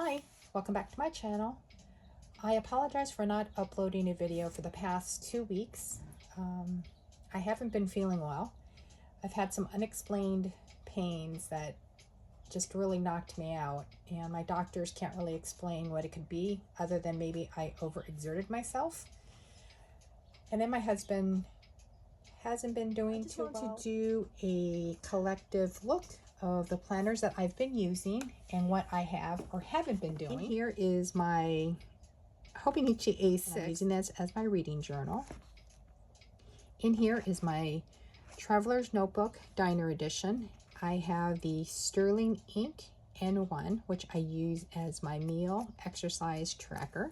Hi, welcome back to my channel. I apologize for not uploading a video for the past 2 weeks. I haven't been feeling well. I've had some unexplained pains that just really knocked me out, and my doctors can't really explain what it could be other than maybe I overexerted myself. And then my husband hasn't been doing too well. To do a collective look of the planners that I've been using and what I have or haven't been doing. Here is my Hobonichi A6. I'm using this as my reading journal. In here is my Traveler's Notebook Diner Edition. I have the Sterling Ink N1, which I use as my meal exercise tracker.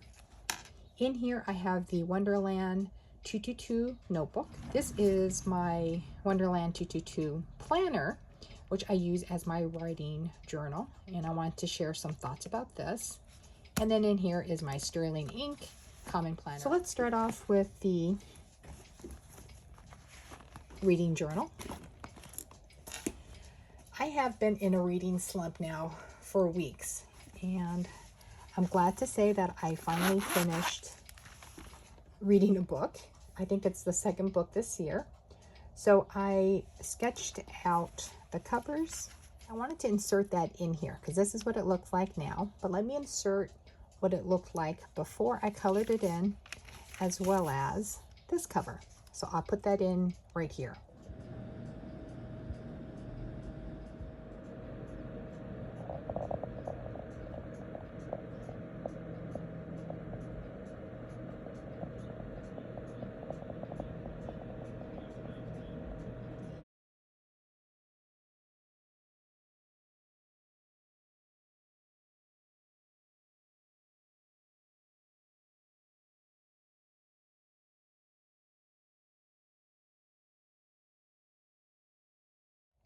In here I have the Wonderland 222 notebook. This is my Wonderland 222 planner, which I use as my writing journal, and I want to share some thoughts about this. And then in here is my Sterling Ink Common Planner. So let's start off with the reading journal. I have been in a reading slump now for weeks, and I'm glad to say that I finally finished reading a book. I think it's the second book this year. So I sketched out the covers. I wanted to insert that in here because this is what it looks like now, but let me insert what it looked like before I colored it in, as well as this cover. So I'll put that in right here.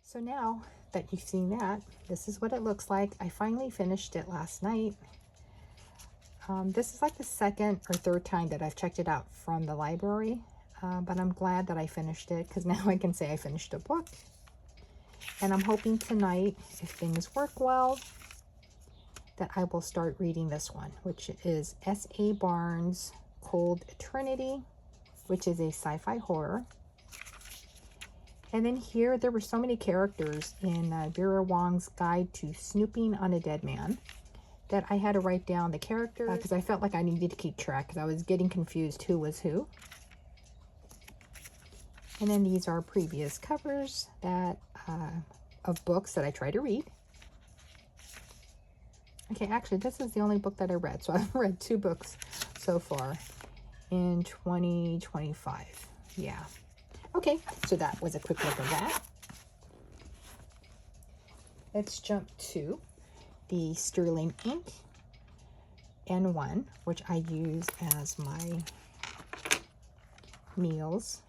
So now that you've seen that, this is what it looks like. I finally finished it last night. This is like the second or third time that I've checked it out from the library, but I'm glad that I finished it because now I can say I finished a book. And I'm hoping tonight, if things work well, that I will start reading this one, which is S.A. Barnes' Cold Eternity, which is a sci-fi horror. And then here, there were so many characters in Vera Wong's Guide to Snooping on a Dead Man that I had to write down the characters because I felt like I needed to keep track because I was getting confused who was who. And then these are previous covers that of books that I try to read. Okay, actually, this is the only book that I read. So I've read 2 books so far in 2025. Yeah. Okay, so that was a quick look at that. Let's jump to the Sterling Ink N1, which I use as my meals.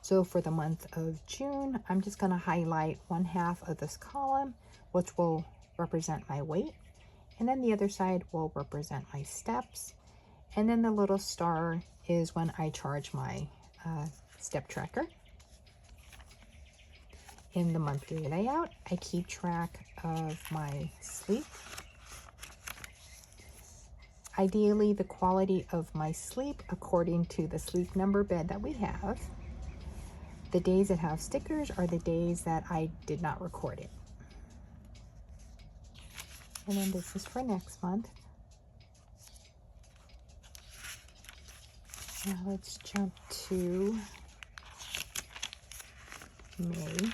So for the month of June, I'm just going to highlight 1/2 of this column, which will represent my weight. And then the other side will represent my steps. And then the little star is when I charge my step tracker. In the monthly layout, I keep track of my sleep. Ideally, the quality of my sleep according to the Sleep Number bed that we have. The days that have stickers are the days that I did not record it. And then this is for next month. Now let's jump to May.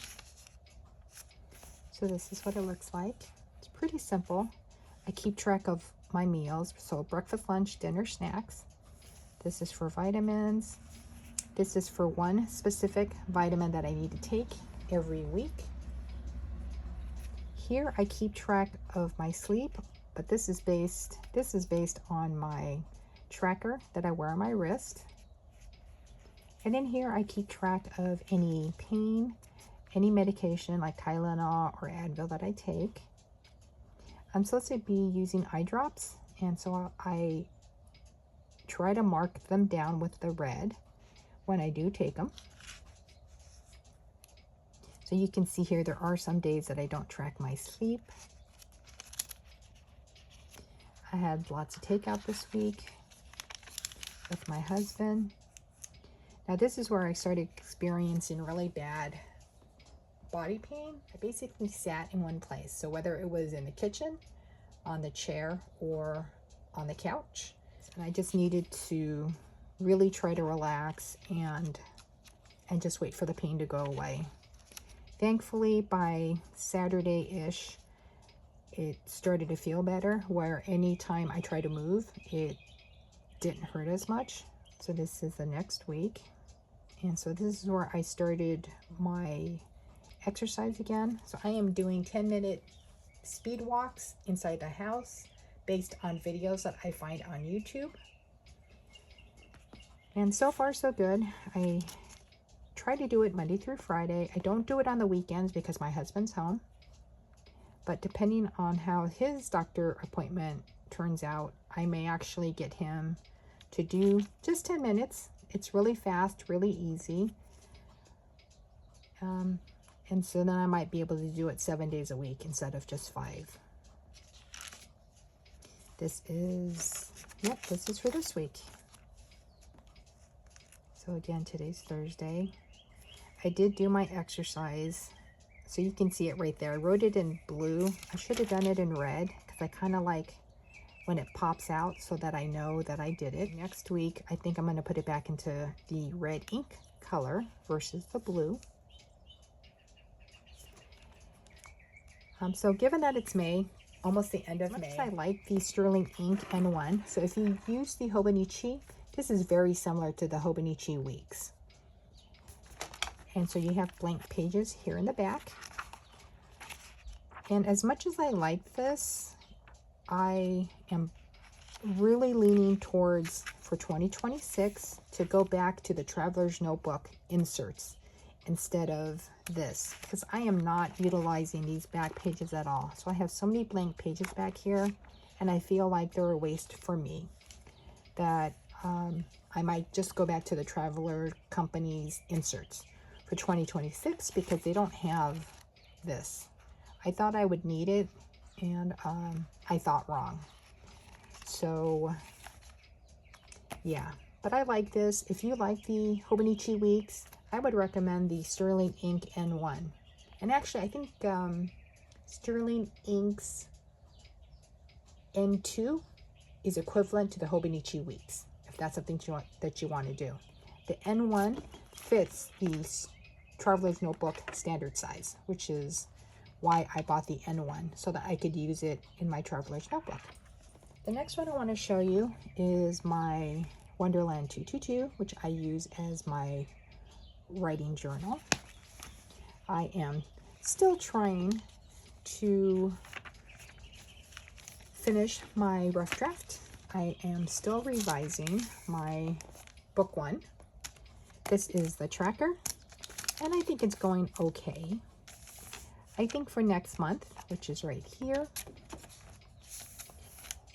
So this is what it looks like. It's pretty simple. I keep track of my meals. So breakfast, lunch, dinner, snacks. This is for vitamins. This is for one specific vitamin that I need to take every week. Here I keep track of my sleep, but this is based on my tracker that I wear on my wrist. And in here I keep track of any pain, any medication like Tylenol or Advil that I take. I'm supposed to be using eye drops, and so I try to mark them down with the red when I do take them. So you can see here, there are some days that I don't track my sleep. I had lots of takeout this week with my husband. Now this is where I started experiencing really bad body pain. I basically sat in one place. So whether it was in the kitchen, on the chair, or on the couch, and I just needed to really try to relax and just wait for the pain to go away. Thankfully, by Saturday-ish, it started to feel better, where anytime I try to move, it didn't hurt as much. So this is the next week. And so this is where I started my exercise again. So I am doing 10-minute speed walks inside the house based on videos that I find on YouTube. And so far so good. I try to do it Monday through Friday. I don't do it on the weekends because my husband's home. But depending on how his doctor appointment turns out, I may actually get him to do just 10 minutes. It's really fast, really easy. And so then I might be able to do it 7 days a week instead of just 5. This is for this week. So again, today's Thursday. I did do my exercise. So you can see it right there. I wrote it in blue. I should have done it in red because I kind of like when it pops out so that I know that I did it. Next week, I think I'm going to put it back into the red ink color versus the blue. So given that it's May, almost the end of May, I like the Sterling Ink N1. So if you use the Hobonichi, this is very similar to the Hobonichi Weeks. And so you have blank pages here in the back. And as much as I like this, I am really leaning towards, for 2026, to go back to the Traveler's Notebook inserts instead of this, because I am not utilizing these back pages at all. So I have so many blank pages back here, and I feel like they're a waste for me, that I might just go back to the Traveler Company's inserts for 2026 because they don't have this. I thought I would need it, and I thought wrong. So yeah, but I like this. If you like the Hobonichi Weeks, I would recommend the Sterling Ink N1. And actually, I think Sterling Ink's N2 is equivalent to the Hobonichi Weeks, if that's something that you want to do. The N1 fits the Traveler's Notebook standard size, which is why I bought the N1, so that I could use it in my Traveler's Notebook. The next one I want to show you is my Wonderland 222, which I use as my writing journal. I am still trying to finish my rough draft. I am still revising my book 1. This is the tracker, and I think it's going okay. I think for next month, which is right here,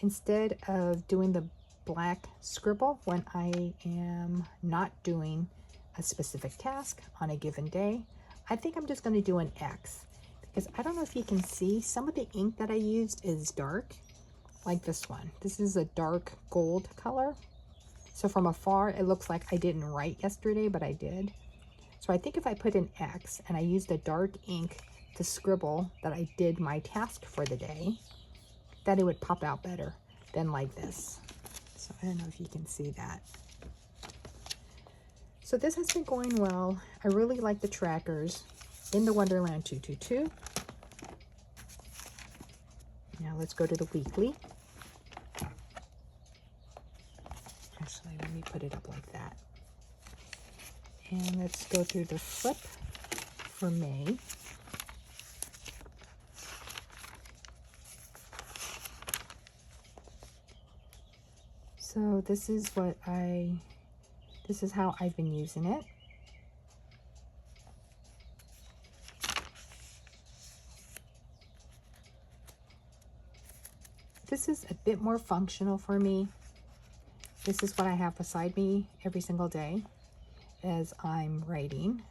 instead of doing the black scribble when I am not doing a specific task on a given day, I think I'm just going to do an X, because I don't know if you can see, some of the ink that I used is dark, like this one. This is a dark gold color. So from afar, it looks like I didn't write yesterday, but I did. So I think if I put an X and I used a dark ink to scribble that I did my task for the day, that it would pop out better than like this. So I don't know if you can see that. So this has been going well. I really like the trackers in the Wonderland 222. Now let's go to the weekly. Actually, let me put it up like that. And let's go through the flip for May. So this is how I've been using it. This is a bit more functional for me. This is what I have beside me every single day as I'm writing.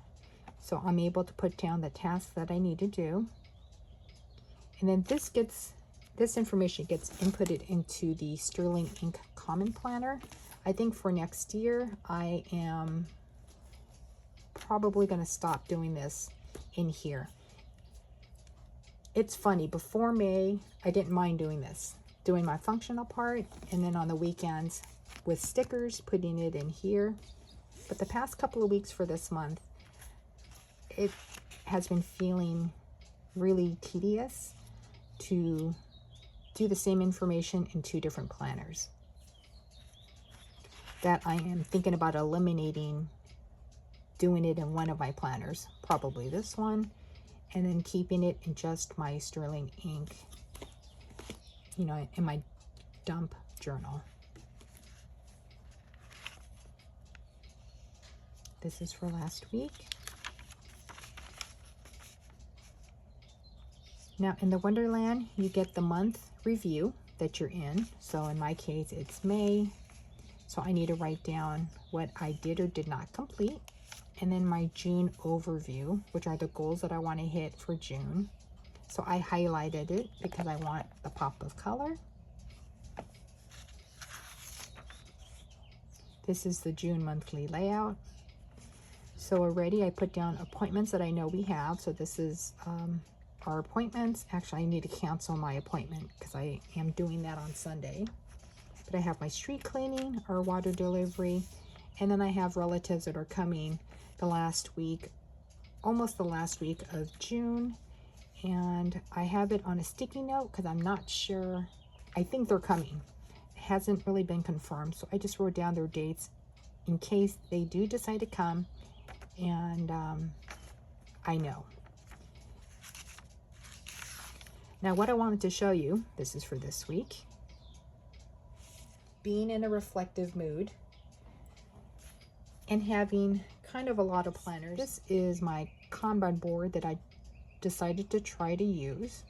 So I'm able to put down the tasks that I need to do. And then this information gets inputted into the Sterling Ink Common Planner. I think for next year, I am probably going to stop doing this in here. It's funny, before May, I didn't mind doing this, doing my functional part, and then on the weekends with stickers, putting it in here. But the past couple of weeks for this month, it has been feeling really tedious to do the same information in 2 different planners. That I am thinking about eliminating doing it in one of my planners, probably this one, and then keeping it in just my Sterling Ink, you know, in my dump journal. This is for last week. Now in the Wonderland, you get the month review that you're in. So in my case, it's May. So I need to write down what I did or did not complete. And then my June overview, which are the goals that I want to hit for June. So I highlighted it because I want the pop of color. This is the June monthly layout. So already I put down appointments that I know we have. So this is our appointments. Actually, I need to cancel my appointment because I am doing that on Sunday. But I have my street cleaning, our water delivery, and then I have relatives that are coming the last week, almost the last week of June. And I have it on a sticky note because I'm not sure. I think they're coming. It hasn't really been confirmed. So I just wrote down their dates in case they do decide to come. And I know. Now what I wanted to show you, this is for this week. Being in a reflective mood and having kind of a lot of planners. This is my Kanban board that I decided to try to use.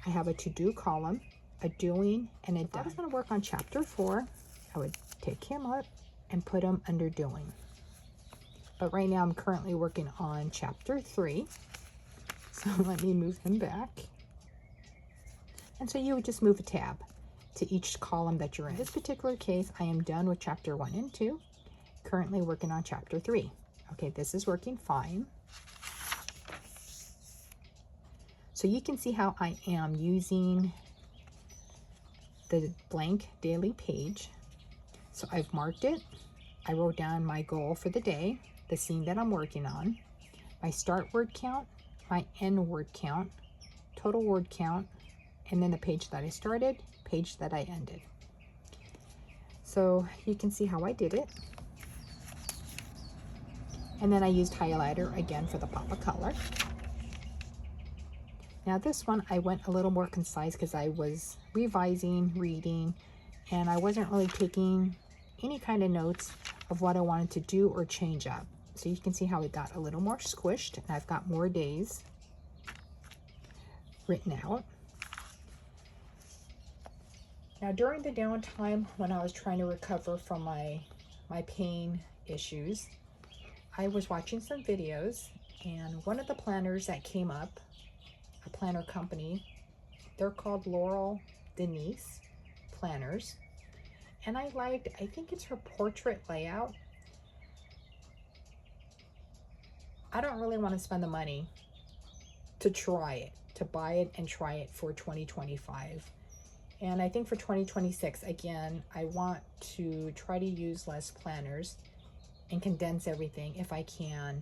I have a to-do column, a doing, and a done. If I was going to work on chapter 4, I would take him up and put him under doing. But right now I'm currently working on chapter 3. So let me move him back. And so you would just move a tab to each column that you're in. In this particular case, I am done with chapter 1 and 2. Currently working on chapter 3. Okay, this is working fine. So you can see how I am using the blank daily page. So I've marked it. I wrote down my goal for the day, the scene that I'm working on, my start word count, my end word count, total word count, and then the page that I started, page that I ended. So you can see how I did it. And then I used highlighter again for the pop of color. Now this one, I went a little more concise because I was revising, reading, and I wasn't really taking any kind of notes of what I wanted to do or change up. So you can see how it got a little more squished, and I've got more days written out. Now during the downtime when I was trying to recover from my pain issues, I was watching some videos, and one of the planners that came up, a planner company, they're called Laurel Denise planners, and I think it's her portrait layout. I don't really want to spend the money to try it, to buy it and try it for 2025. And I think for 2026, again, I want to try to use less planners and condense everything, if I can,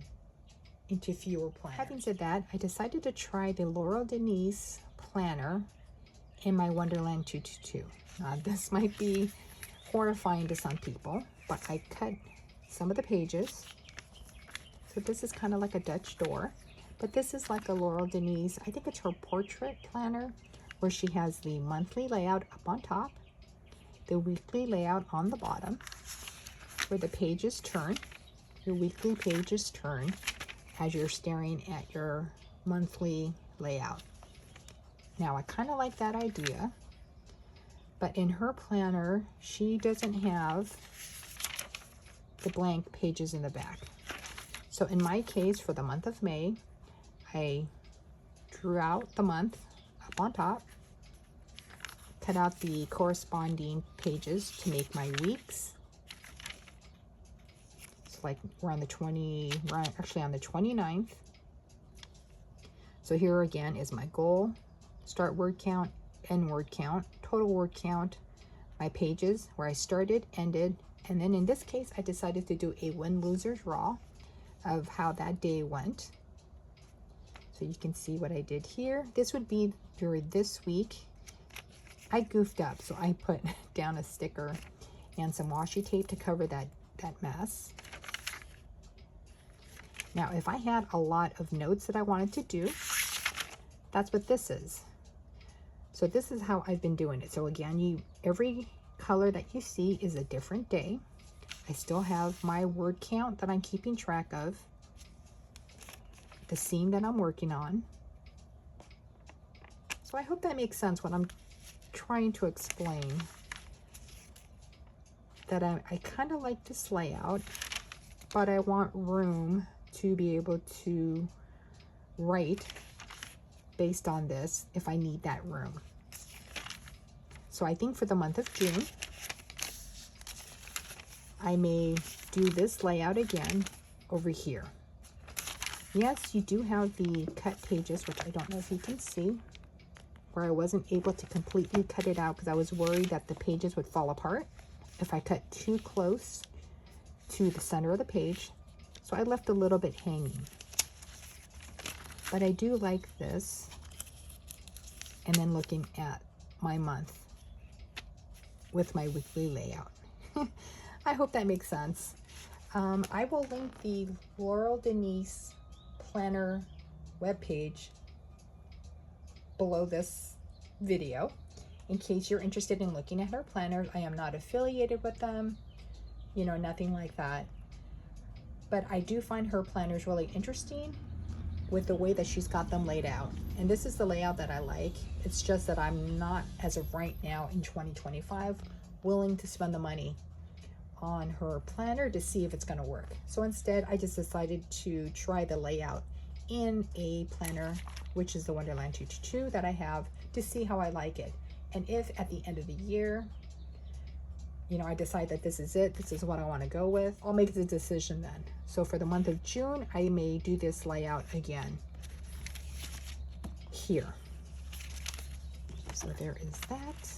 into fewer planners. Having said that, I decided to try the Laurel Denise planner in my Wonderland 222. Now, this might be horrifying to some people, but I cut some of the pages. So this is kind of like a Dutch door, but this is like a Laurel Denise, I think it's her portrait planner, where she has the monthly layout up on top, the weekly layout on the bottom, where the pages turn. Your weekly pages turn as you're staring at your monthly layout. Now, I kind of like that idea, but in her planner, she doesn't have the blank pages in the back. So in my case, for the month of May, I drew out the month up on top, cut out the corresponding pages to make my weeks. So like we're on the actually on the 29th. So here again is my goal, start word count, end word count, total word count, my pages where I started, ended, and then in this case, I decided to do a win-losers draw of how that day went. So you can see what I did here. This would be during this week. I goofed up, so I put down a sticker and some washi tape to cover that mess. Now, if I had a lot of notes that I wanted to do, that's what this is. So this is how I've been doing it. So again, every color that you see is a different day. I still have my word count that I'm keeping track of, the seam that I'm working on. So I hope that makes sense what I'm trying to explain. That I kind of like this layout, but I want room to be able to write based on this if I need that room. So I think for the month of June, I may do this layout again over here. Yes, you do have the cut pages, which I don't know if you can see, where I wasn't able to completely cut it out because I was worried that the pages would fall apart if I cut too close to the center of the page. So I left a little bit hanging. But I do like this. And then looking at my month with my weekly layout. I hope that makes sense. I will link the Laurel Denise planner webpage below this video in case you're interested in looking at her planners. I am not affiliated with them, you know, nothing like that. But I do find her planners really interesting with the way that she's got them laid out. And this is the layout that I like. It's just that I'm not, as of right now in 2025, willing to spend the money on her planner to see if it's gonna work. So instead, I just decided to try the layout in a planner, which is the Wonderland 222 that I have, to see how I like it. And if at the end of the year, you know, I decide that this is it, this is what I want to go with, I'll make the decision then. So for the month of June, I may do this layout again here. So there is that.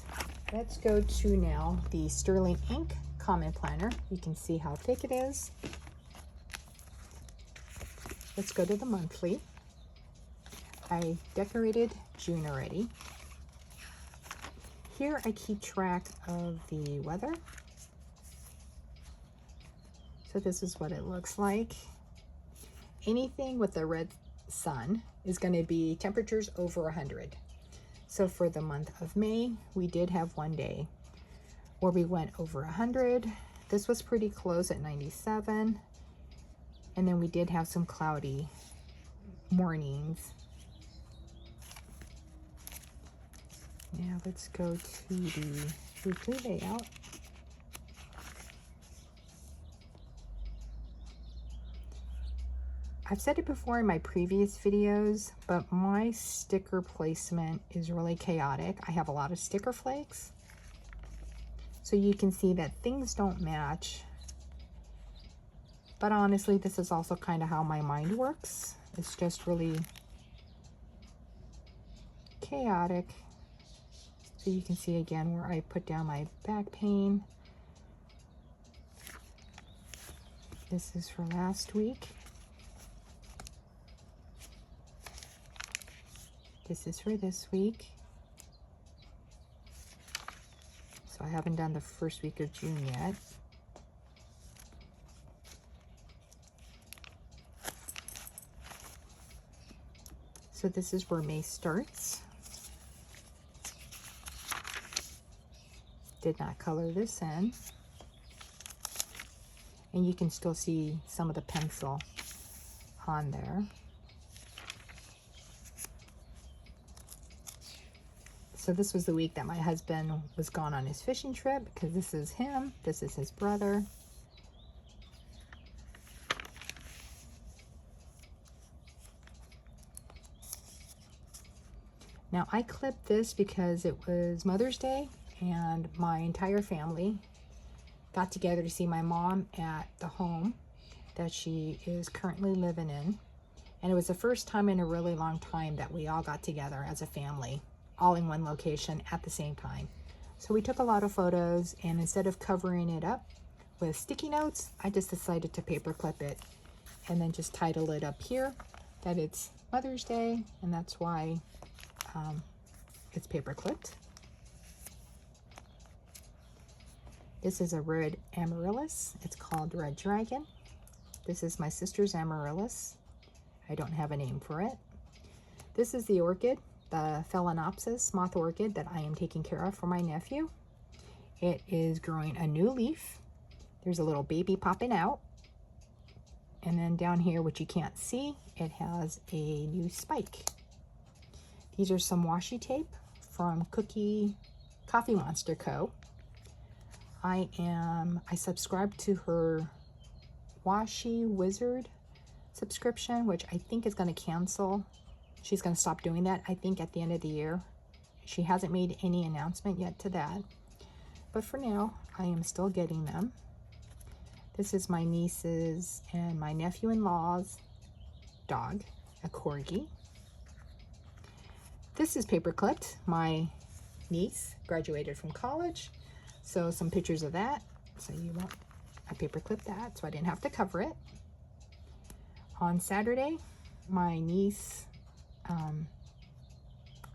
Let's go to now the Sterling Ink Common Planner. You can see how thick it is. Let's go to the monthly. I decorated June already. Here I keep track of the weather. So this is what it looks like. Anything with a red sun is going to be temperatures over 100. So for the month of May, we did have one day where we went over 100. This was pretty close at 97. And then we did have some cloudy mornings. Now let's go to the weekly layout. I've said it before in my previous videos, but my sticker placement is really chaotic. I have a lot of sticker flakes. So you can see that things don't match. But honestly, this is also kind of how my mind works. It's just really chaotic. So you can see again where I put down my back pain. This is for last week. This is for this week. So I haven't done the first week of June yet. So this is where May starts. Did not color this in. And you can still see some of the pencil on there. So this was the week that my husband was gone on his fishing trip, because this is him, this is his brother. Now I clipped this because it was Mother's Day and my entire family got together to see my mom at the home that she is currently living in. And it was the first time in a really long time that we all got together as a family, all in one location at the same time. So we took a lot of photos, and instead of covering it up with sticky notes, I just decided to paper clip it and then just title it up here that it's Mother's Day, and that's why it's paper clipped. This is a red amaryllis. It's called Red Dragon. This is my sister's amaryllis. I don't have a name for it. This is the orchid, the Phalaenopsis moth orchid that I am taking care of for my nephew. It is growing a new leaf. There's a little baby popping out. And then down here, which you can't see, it has a new spike. These are some washi tape from Coffee Monster Co. I subscribe to her Washi Wizard subscription, which I think is going to cancel. She's going to stop doing that, I think, at the end of the year. She hasn't made any announcement yet to that. But for now, I am still getting them. This is my niece's and my nephew-in-law's dog, a corgi. This is paper clipped. My niece graduated from college, so some pictures of that. So I paper clipped that, so I didn't have to cover it. On Saturday, my niece,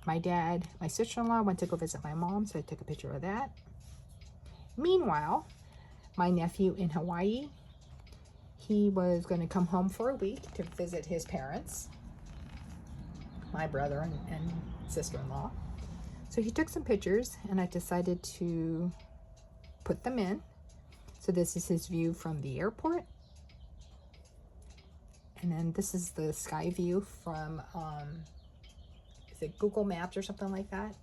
my dad, my sister-in-law went to go visit my mom, so I took a picture of that. Meanwhile, my nephew in Hawaii, he was going to come home for a week to visit his parents, my brother and sister-in-law. So he took some pictures, and I decided to put them in. So this is his view from the airport. And then this is the sky view from, is it Google Maps or something like that?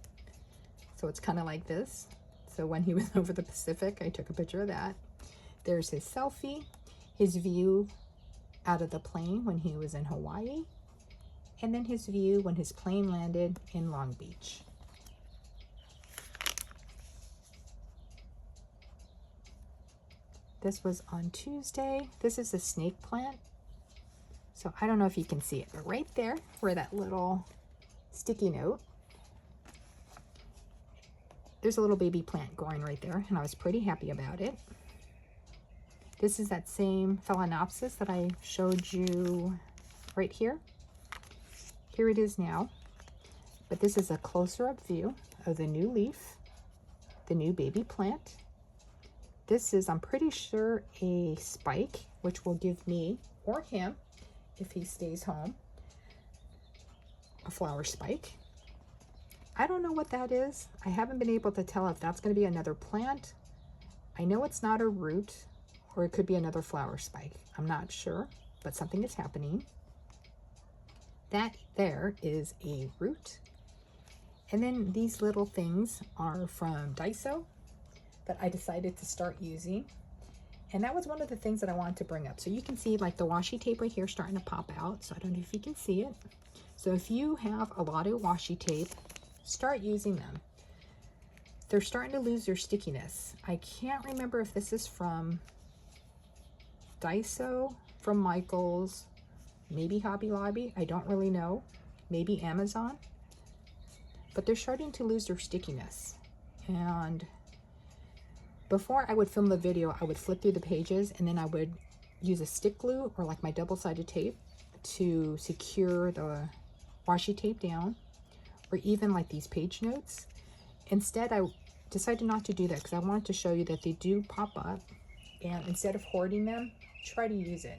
So it's kind of like this. So when he was over the Pacific, I took a picture of that. There's his selfie, his view out of the plane when he was in Hawaii, and then his view when his plane landed in Long Beach. This was on Tuesday. This is a snake plant. So I don't know if you can see it, but right there where that little sticky note, there's a little baby plant growing right there, and I was pretty happy about it. This is that same Phalaenopsis that I showed you right here. Here it is now, but this is a closer up view of the new leaf, the new baby plant. This is, I'm pretty sure, a spike, which will give me, or him, if he stays home, a flower spike. I don't know what that is. I haven't been able to tell if that's going to be another plant. I know it's not a root, or it could be another flower spike. I'm not sure, but something is happening. That there is a root. And then these little things are from Daiso that I decided to start using. And that was one of the things that I wanted to bring up. So you can see like the washi tape right here starting to pop out. So I don't know if you can see it. So if you have a lot of washi tape, start using them. They're starting to lose their stickiness. I can't remember if this is from Daiso, from Michaels, maybe Hobby Lobby. I don't really know. Maybe Amazon. But they're starting to lose their stickiness. And before I would film the video, I would flip through the pages, and then I would use a stick glue or like my double-sided tape to secure the washi tape down, or even like these page notes. Instead, I decided not to do that because I wanted to show you that they do pop up, and instead of hoarding them, try to use it.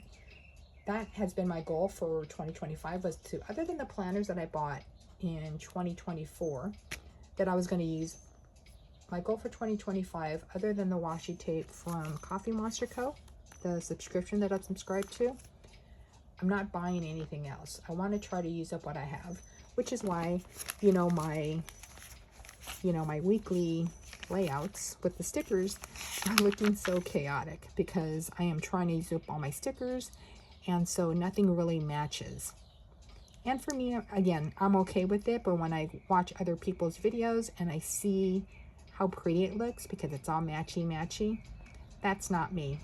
That has been my goal for 2025, was to, other than the planners that I bought in 2024 that I was going to use, my goal for 2025, other than the washi tape from Coffee Monster Co., the subscription that I'm subscribed to, I'm not buying anything else. I want to try to use up what I have, which is why, my weekly layouts with the stickers are looking so chaotic, because I am trying to use up all my stickers, and so nothing really matches. And for me, again, I'm okay with it, but when I watch other people's videos and I see how pretty it looks because it's all matchy, that's not me.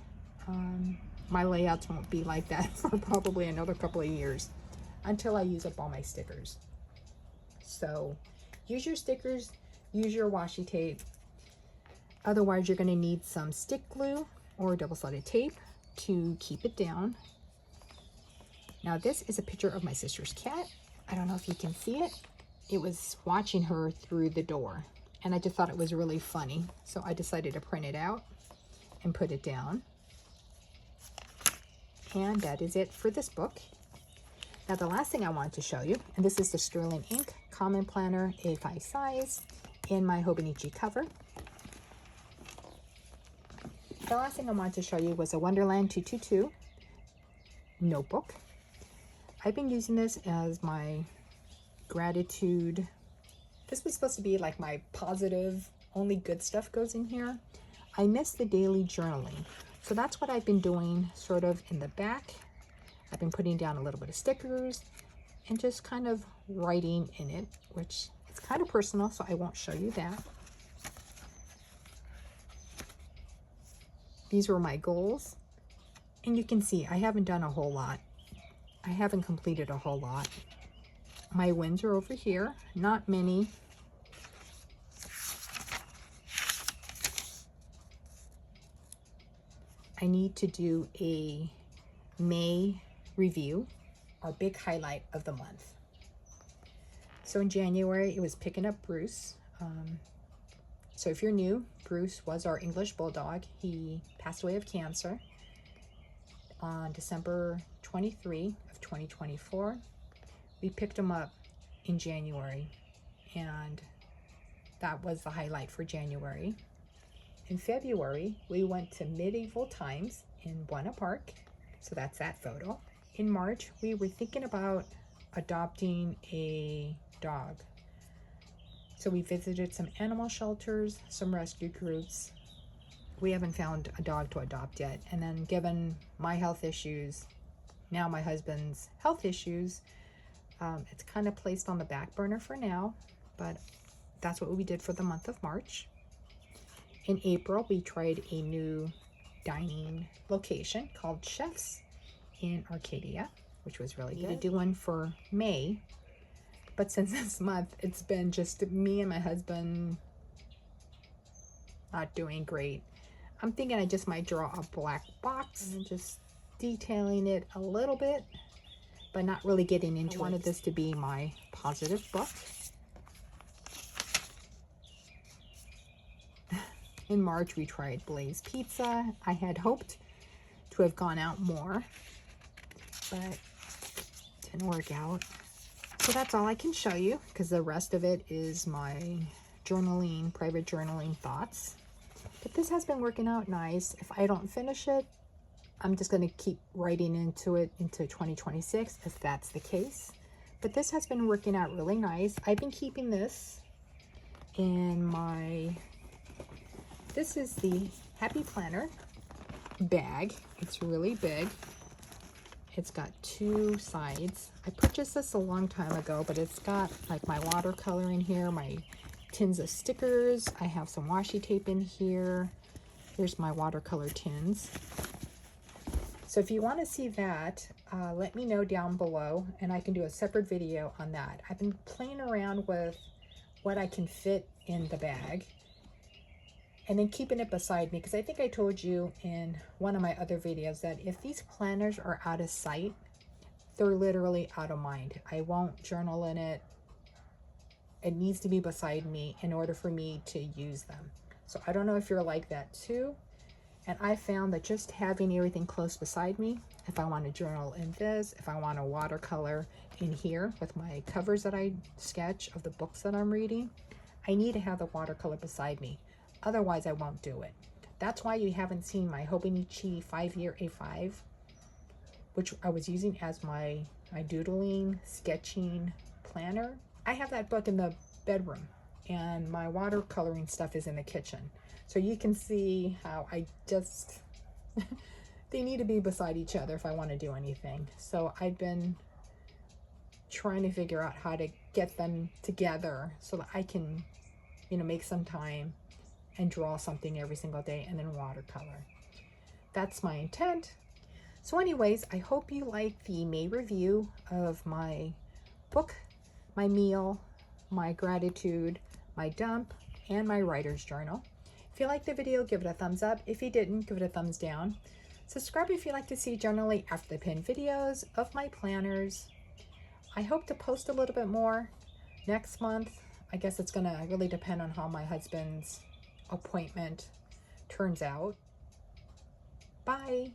My layouts won't be like that for probably another couple of years until I use up all my stickers. So use your stickers, use your washi tape. Otherwise, you're going to need some stick glue or double-sided tape to keep it down. Now, this is a picture of my sister's cat. I don't know if you can see it. It was watching her through the door, and I just thought it was really funny. So I decided to print it out and put it down. And that is it for this book. Now, the last thing I wanted to show you, and this is the Sterling Ink Common Planner A5 size in my Hobonichi cover. The last thing I wanted to show you was a Wonderland 222 notebook. I've been using this as my gratitude. This was supposed to be like my positive, only good stuff goes in here. I miss the daily journaling. So that's what I've been doing sort of in the back. I've been putting down a little bit of stickers and just kind of writing in it, which is kind of personal, so I won't show you that. These were my goals, and you can see I haven't done a whole lot. I haven't completed a whole lot. My wins are over here, not many. I need to do a May review, our big highlight of the month. So in January, it was picking up Bruce. So if you're new, Bruce was our English bulldog. He passed away of cancer on December 23 of 2024. We picked him up in January, and that was the highlight for January. In February, we went to Medieval Times in Buena Park, so that's that photo. In March, we were thinking about adopting a dog. So we visited some animal shelters, some rescue groups. We haven't found a dog to adopt yet. And then given my health issues, now my husband's health issues, it's kind of placed on the back burner for now, but that's what we did for the month of March. In April, we tried a new dining location called Chefs in Arcadia, which was really good. We need to do one for May, but since this month, it's been just me and my husband not doing great. I'm thinking I just might draw a black box and just detailing it a little bit, but not really getting into it. I wanted this to be my positive book. In March, we tried Blaze Pizza. I had hoped to have gone out more, but didn't work out. So that's all I can show you, because the rest of it is my journaling, private journaling thoughts. But this has been working out nice. If I don't finish it, I'm just going to keep writing into it into 2026, if that's the case. But this has been working out really nice. I've been keeping this in my, this is the Happy Planner bag. It's really big. It's got two sides. I purchased this a long time ago, but it's got like my watercolor in here, my tins of stickers. I have some washi tape in here. Here's my watercolor tins. So if you want to see that, let me know down below and I can do a separate video on that. I've been playing around with what I can fit in the bag and then keeping it beside me, because I think I told you in one of my other videos that if these planners are out of sight, they're literally out of mind. I won't journal in it. It needs to be beside me in order for me to use them. So I don't know if you're like that too. And I found that just having everything close beside me, if I want to journal in this, if I want to watercolor in here with my covers that I sketch of the books that I'm reading, I need to have the watercolor beside me. Otherwise, I won't do it. That's why you haven't seen my Hobonichi 5-year A5, which I was using as my doodling, sketching planner. I have that book in the bedroom, and my watercoloring stuff is in the kitchen. So you can see how I just, they need to be beside each other if I want to do anything. So I've been trying to figure out how to get them together so that I can, you know, make some time and draw something every single day and then watercolor. That's my intent. So anyways, I hope you like the May review of my book, my meal, my gratitude, my dump, and my writer's journal. If you liked the video, give it a thumbs up. If you didn't, give it a thumbs down. Subscribe if you like to see generally after the pin videos of my planners. I hope to post a little bit more next month. I guess it's gonna really depend on how my husband's appointment turns out. Bye.